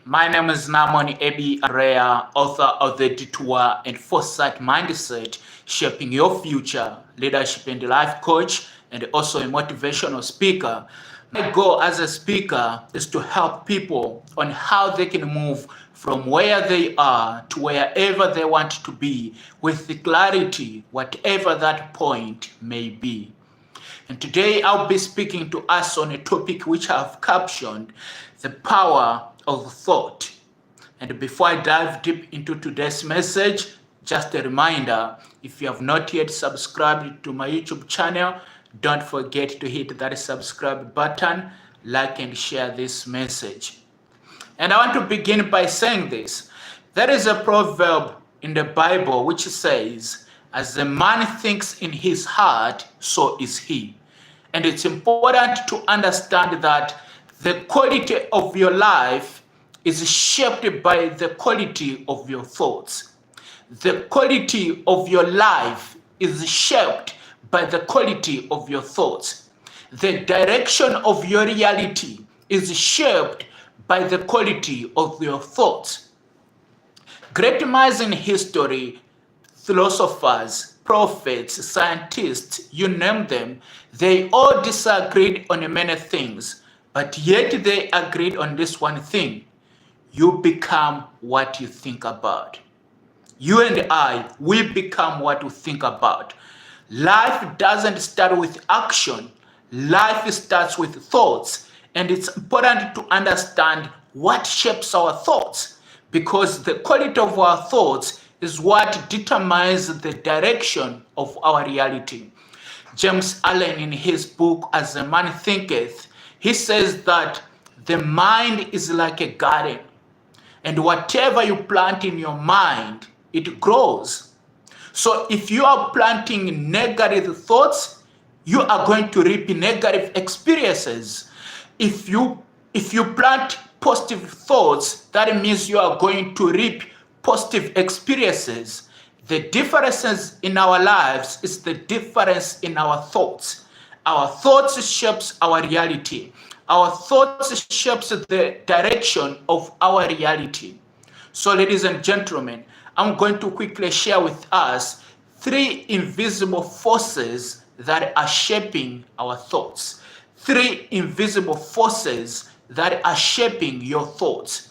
My name is Namon Andrea, author of the Detour and Foresight Mindset, Shaping Your Future, Leadership and Life Coach, and also a motivational speaker. My goal as a speaker is to help people on how they can move from where they are to wherever they want to be with clarity, whatever that point may be. And today I'll be speaking to us on a topic which I've captioned, the power of thought. And before I dive deep into today's message, just a reminder, if you have not yet subscribed to my YouTube channel, don't forget to hit that subscribe button, like and share this message. And I want to begin by saying this. There is a proverb in the Bible which says, as a man thinks in his heart, so is he. And it's important to understand that the quality of your life is shaped by the quality of your thoughts. The quality of your life is shaped by the quality of your thoughts. The direction of your reality is shaped by the quality of your thoughts. Great minds in history, philosophers, prophets, scientists, you name them, they all disagreed on many things, but yet they agreed on this one thing. You become what you think about. You and I, we become what we think about. Life doesn't start with action. Life starts with thoughts. And it's important to understand what shapes our thoughts, because the quality of our thoughts is what determines the direction of our reality. James Allen, in his book, As a Man Thinketh, he says that the mind is like a garden, and whatever you plant in your mind, it grows. So if you are planting negative thoughts, you are going to reap negative experiences. If you plant positive thoughts, that means you are going to reap positive experiences. The differences in our lives is the difference in our thoughts. Our thoughts shapes our reality. Our thoughts shapes the direction of our reality. So ladies and gentlemen, I'm going to quickly share with us 3 invisible forces that are shaping our thoughts. 3 invisible forces that are shaping your thoughts.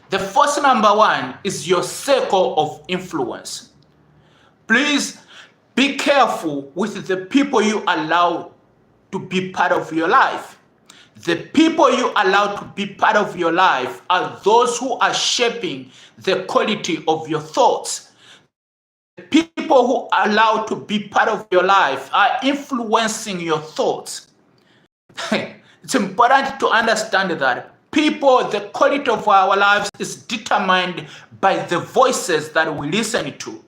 The first number 1 is your circle of influence. Please be careful with the people you allow to be part of your life. The people you allow to be part of your life are those who are shaping the quality of your thoughts. The people who are allowed to be part of your life are influencing your thoughts. It's important to understand that people, the quality of our lives is determined by the voices that we listen to.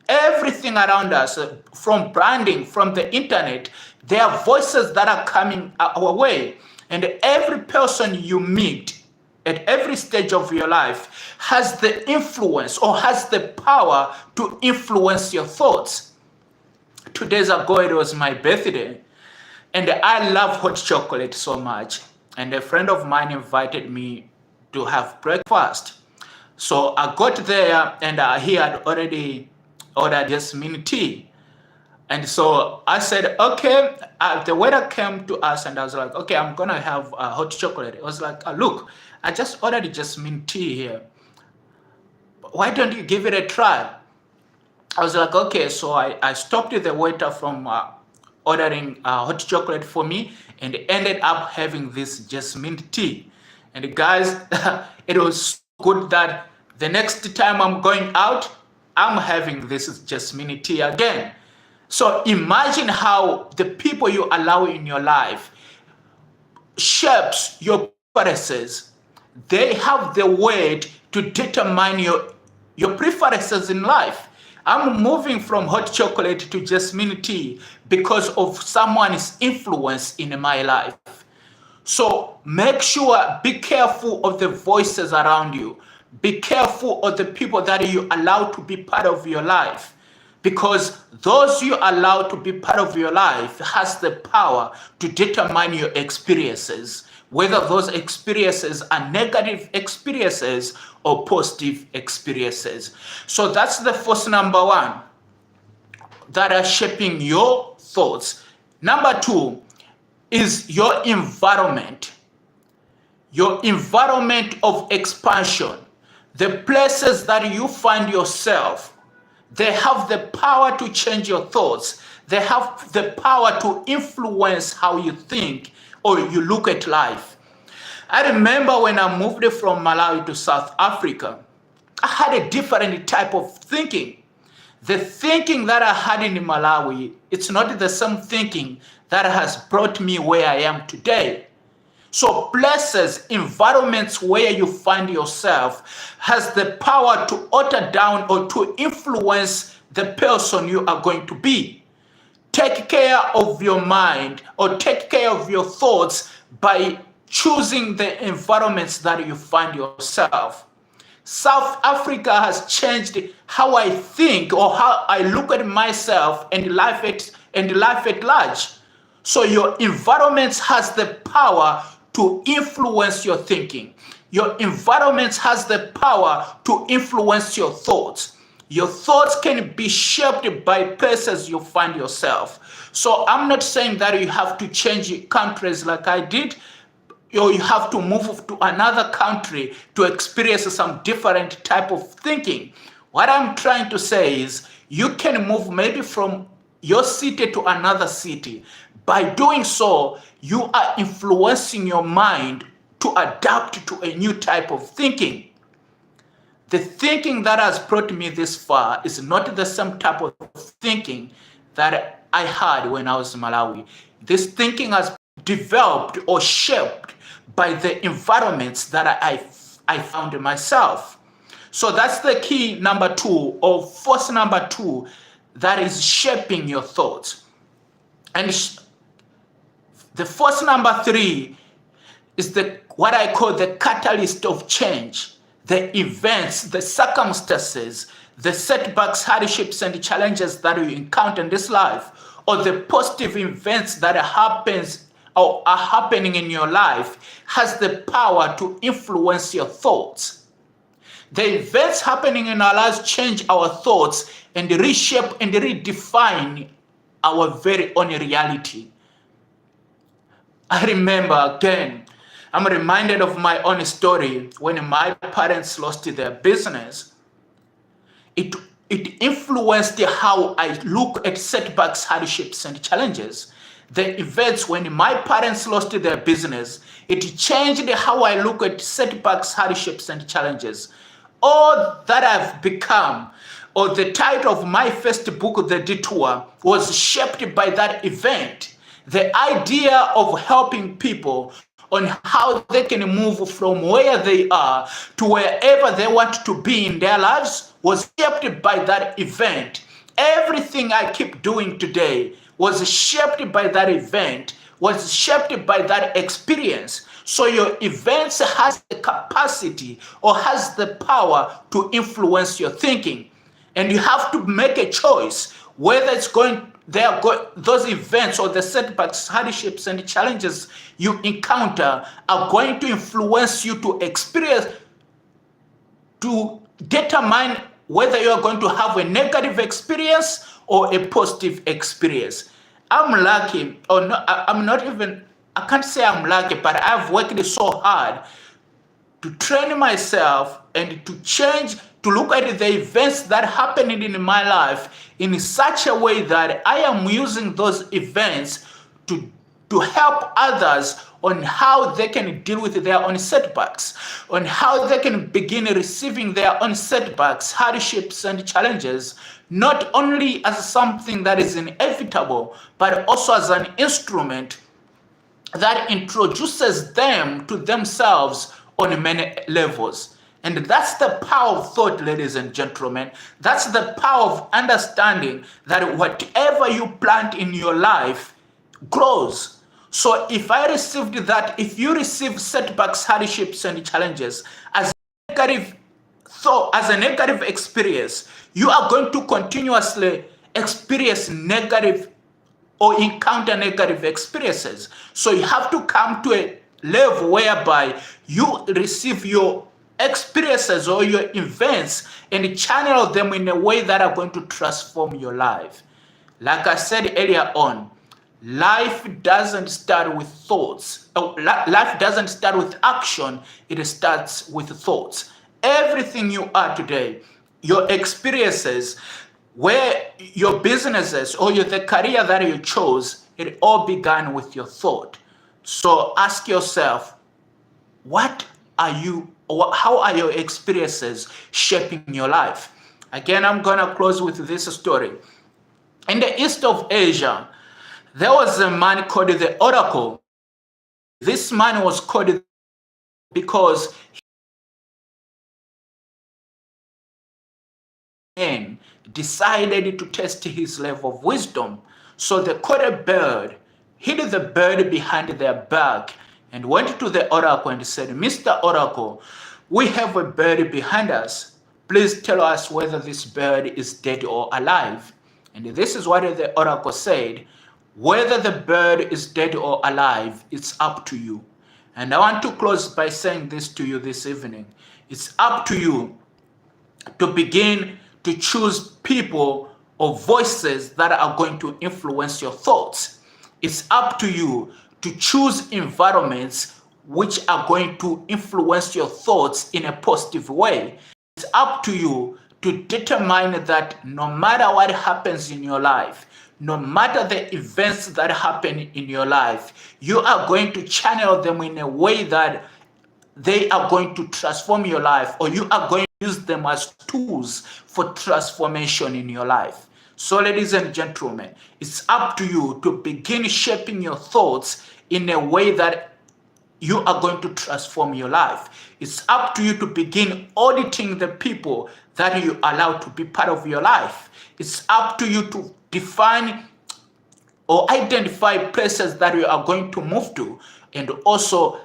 Everything around us, from branding, from the internet, there are voices that are coming our way. And every person you meet at every stage of your life has the influence or has the power to influence your thoughts. 2 days ago, it was my birthday. And I love hot chocolate so much. And a friend of mine invited me to have breakfast. So I got there and he had already ordered jasmine tea. And so I said, okay, the waiter came to us and I was like, okay, I'm going to have hot chocolate. I was like, look, I just ordered jasmine tea here. Why don't you give it a try? I was like, okay. So I stopped the waiter from ordering hot chocolate for me and ended up having this jasmine tea. And guys, it was so good that the next time I'm going out, I'm having this jasmine tea again. So imagine how the people you allow in your life shapes your preferences. They have the weight to determine your preferences in life. I'm moving from hot chocolate to jasmine tea because of someone's influence in my life. So make sure, be careful of the voices around you. Be careful of the people that you allow to be part of your life. Because those you allow to be part of your life has the power to determine your experiences. whether those experiences are negative experiences or positive experiences. So that's the force number one that are shaping your thoughts. Number two is your environment of expansion. The places that you find yourself, they have the power to change your thoughts. They have the power to influence how you think or you look at life. I remember when I moved from Malawi to South Africa, I had a different type of thinking. The thinking that I had in Malawi, it's not the same thinking that has brought me where I am today. So places, environments where you find yourself has the power to alter down or to influence the person you are going to be. Take care of your mind or take care of your thoughts by choosing the environments that you find yourself. South Africa has changed how I think or how I look at myself and life at large. So your environment has the power to influence your thinking. Your environment has the power to influence your thoughts. Your thoughts can be shaped by places you find yourself. So I'm not saying that you have to change countries like I did, or you have to move to another country to experience some different type of thinking. What I'm trying to say is you can move maybe from your city to another city. By doing so, you are influencing your mind to adapt to a new type of thinking. The thinking that has brought me this far is not the same type of thinking that I had when I was in Malawi. This thinking has developed or shaped by the environments that I found myself. So that's the key number two, or force number two, that is shaping your thoughts. And the force number three is what I call the catalyst of change. The events, the circumstances, the setbacks, hardships, and challenges that you encounter in this life, or the positive events that are happening in your life, has the power to influence your thoughts. The events happening in our lives change our thoughts and reshape and redefine our very own reality. I remember again, I'm reminded of my own story when my parents lost their business. It influenced how I look at setbacks, hardships, and challenges. The events when my parents lost their business, it changed how I look at setbacks, hardships, and challenges. All that I've become, or the title of my first book, The Detour, was shaped by that event. The idea of helping people on how they can move from where they are to wherever they want to be in their lives was shaped by that event. Everything I keep doing today was shaped by that event, was shaped by that experience. So your events has the capacity or has the power to influence your thinking. And you have to make a choice whether those events or the setbacks, hardships, and challenges you encounter are going to influence you to determine whether you are going to have a negative experience or a positive experience. I'm lucky, or no, I can't say I'm lucky, but I've worked so hard to train myself and to change, to look at the events that happened in my life in such a way that I am using those events to help others on how they can deal with their own setbacks, on how they can begin receiving their own setbacks, hardships, and challenges, not only as something that is inevitable, but also as an instrument that introduces them to themselves on many levels. And that's the power of thought, ladies and gentlemen. That's the power of understanding that whatever you plant in your life grows. So if I received that, if you receive setbacks, hardships, and challenges as a negative experience, you are going to continuously experience negative or encounter negative experiences. So you have to come to level whereby you receive your experiences or your events and channel them in a way that are going to transform your life. Like I said earlier on, life doesn't start with thoughts. Life doesn't start with action, it starts with thoughts. Everything you are today, your experiences, where your businesses or the career that you chose, it all began with your thought. So ask yourself, what are you, or how are your experiences shaping your life? Again, I'm gonna close with this story. In the east of Asia, there was a man called the Oracle. This man was called because he decided to test his level of wisdom. So they caught a bird, hid the bird behind their back, and went to the Oracle and said, Mr. Oracle, we have a bird behind us. Please tell us whether this bird is dead or alive. And this is what the Oracle said. Whether the bird is dead or alive, it's up to you. And I want to close by saying this to you this evening. It's up to you to begin to choose people or voices that are going to influence your thoughts. It's up to you to choose environments which are going to influence your thoughts in a positive way. It's up to you to determine that no matter what happens in your life, no matter the events that happen in your life, you are going to channel them in a way that they are going to transform your life, or you are going to use them as tools for transformation in your life. So, ladies and gentlemen, it's up to you to begin shaping your thoughts in a way that you are going to transform your life. It's up to you to begin auditing the people that you allow to be part of your life. It's up to you to define or identify places that you are going to move to, and also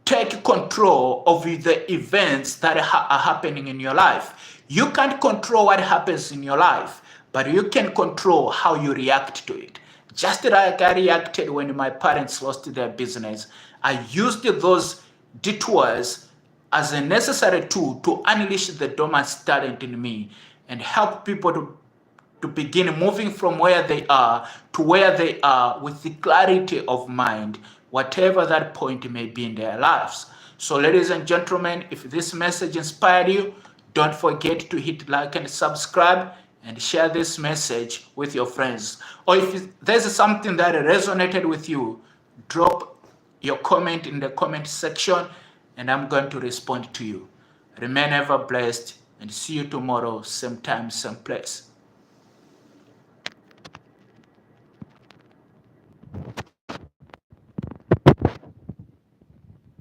take control of the events that are happening in your life. You can't control what happens in your life, but you can control how you react to it. Just like I reacted when my parents lost their business, I used those detours as a necessary tool to unleash the dormant talent in me and help people to begin moving from where they are to where they are with the clarity of mind, whatever that point may be in their lives. So, ladies and gentlemen, if this message inspired you, don't forget to hit like and subscribe and share this message with your friends. Or if there's something that resonated with you, drop your comment in the comment section and I'm going to respond to you. Remain ever blessed and see you tomorrow, same time, same place.